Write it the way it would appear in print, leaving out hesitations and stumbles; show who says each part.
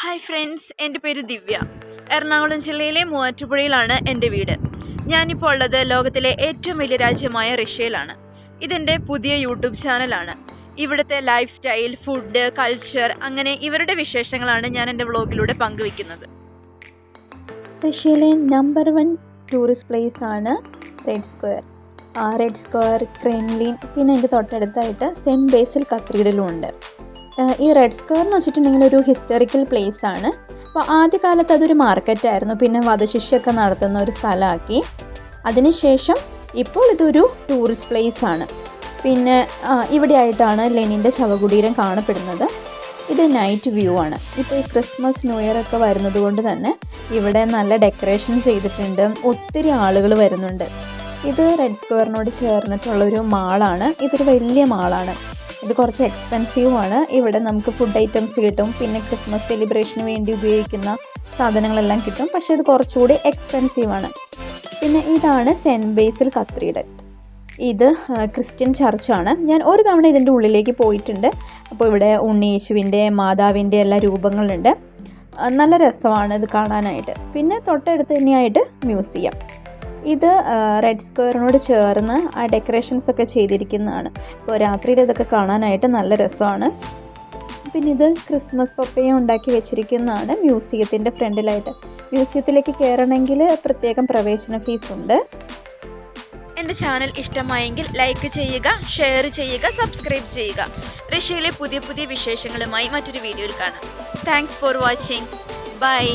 Speaker 1: Hi friends, എൻ്റെ പേര് ദിവ്യ. എറണാകുളം ജില്ലയിലെ മൂവാറ്റുപുഴയിലാണ് എൻ്റെ വീട്. ഞാനിപ്പോൾ ഉള്ളത് ലോകത്തിലെ ഏറ്റവും വലിയ രാജ്യമായ റഷ്യയിലാണ്. ഇതെൻ്റെ പുതിയ യൂട്യൂബ് ചാനലാണ്. ഇവിടുത്തെ ലൈഫ് സ്റ്റൈൽ, ഫുഡ്, കൾച്ചർ, അങ്ങനെ ഇവരുടെ വിശേഷങ്ങളാണ് ഞാൻ എൻ്റെ വ്ളോഗിലൂടെ പങ്കുവയ്ക്കുന്നത്.
Speaker 2: റഷ്യയിലെ നമ്പർ 1 ടൂറിസ്റ്റ് പ്ലേസ് ആണ് red square. Red square, Kremlin, പിന്നെ എൻ്റെ തൊട്ടടുത്തായിട്ട് സെൻറ്റ് ബേസിൽ കത്തീഡ്രലും ഉണ്ട്. ഈ റെഡ് സ്ക്വയർ എന്ന് വെച്ചിട്ടുണ്ടെങ്കിൽ ഒരു ഹിസ്റ്റോറിക്കൽ പ്ലേസ് ആണ്. അപ്പോൾ ആദ്യകാലത്ത് അതൊരു മാർക്കറ്റായിരുന്നു, പിന്നെ വധശിക്ഷയൊക്കെ നടത്തുന്ന ഒരു സ്ഥലമാക്കി. അതിനുശേഷം ഇപ്പോൾ ഇതൊരു ടൂറിസ്റ്റ് പ്ലേസ് ആണ്. പിന്നെ ഇവിടെ ആയിട്ടാണ് ലെനിൻ്റെ ശവകുടീരം കാണപ്പെടുന്നത്. ഇത് നൈറ്റ് വ്യൂ ആണ്. ഇപ്പോൾ ഈ ക്രിസ്മസ്, ന്യൂ ഇയർ ഒക്കെ വരുന്നത് കൊണ്ട് തന്നെ ഇവിടെ നല്ല ഡെക്കറേഷൻ ചെയ്തിട്ടുണ്ട്. ഒത്തിരി ആളുകൾ വരുന്നുണ്ട്. ഇത് റെഡ് സ്ക്വയറിനോട് ചേർന്നിട്ടുള്ളൊരു മാളാണ്. ഇതൊരു വലിയ മാളാണ്. ഇത് കുറച്ച് എക്സ്പെൻസീവുമാണ്. ഇവിടെ നമുക്ക് ഫുഡ് ഐറ്റംസ് കിട്ടും, പിന്നെ ക്രിസ്മസ് സെലിബ്രേഷന് വേണ്ടി ഉപയോഗിക്കുന്ന സാധനങ്ങളെല്ലാം കിട്ടും. പക്ഷേ ഇത് കുറച്ചുകൂടി എക്സ്പെൻസീവാണ്. പിന്നെ ഇതാണ് സെൻറ്റ് ബേസിൽ കത്തീഡ്രൽ. ഇത് ക്രിസ്ത്യൻ ചർച്ചാണ്. ഞാൻ ഒരു തവണ ഇതിൻ്റെ ഉള്ളിലേക്ക് പോയിട്ടുണ്ട്. അപ്പോൾ ഇവിടെ ഉണ്ണിയേശുവിൻ്റെ, മാതാവിൻ്റെ എല്ലാ രൂപങ്ങളുണ്ട്. നല്ല രസമാണ് ഇത് കാണാനായിട്ട്. പിന്നെ തൊട്ടടുത്ത് തന്നെയായിട്ട് മ്യൂസിയം. ഇത് റെഡ് സ്ക്വയറിനോട് ചേർന്ന് ആ ഡെക്കറേഷൻസ് ഒക്കെ ചെയ്തിരിക്കുന്നതാണ്. അപ്പോൾ രാത്രിയിൽ ഇതൊക്കെ കാണാനായിട്ട് നല്ല രസമാണ്. പിന്നെ ഇത് ക്രിസ്മസ് പപ്പയെ ഉണ്ടാക്കി വെച്ചിരിക്കുന്നതാണ് മ്യൂസിയത്തിൻ്റെ ഫ്രണ്ടിലായിട്ട്. മ്യൂസിയത്തിലേക്ക് കയറണമെങ്കിൽ പ്രത്യേകം പ്രവേശന ഫീസ് ഉണ്ട്.
Speaker 1: എൻ്റെ ചാനൽ ഇഷ്ടമായെങ്കിൽ ലൈക്ക് ചെയ്യുക, ഷെയർ ചെയ്യുക, സബ്സ്ക്രൈബ് ചെയ്യുക. റഷ്യയിലെ പുതിയ പുതിയ വിശേഷങ്ങളുമായി മറ്റൊരു വീഡിയോയിൽ കാണാം. Thanks for watching. ബൈ.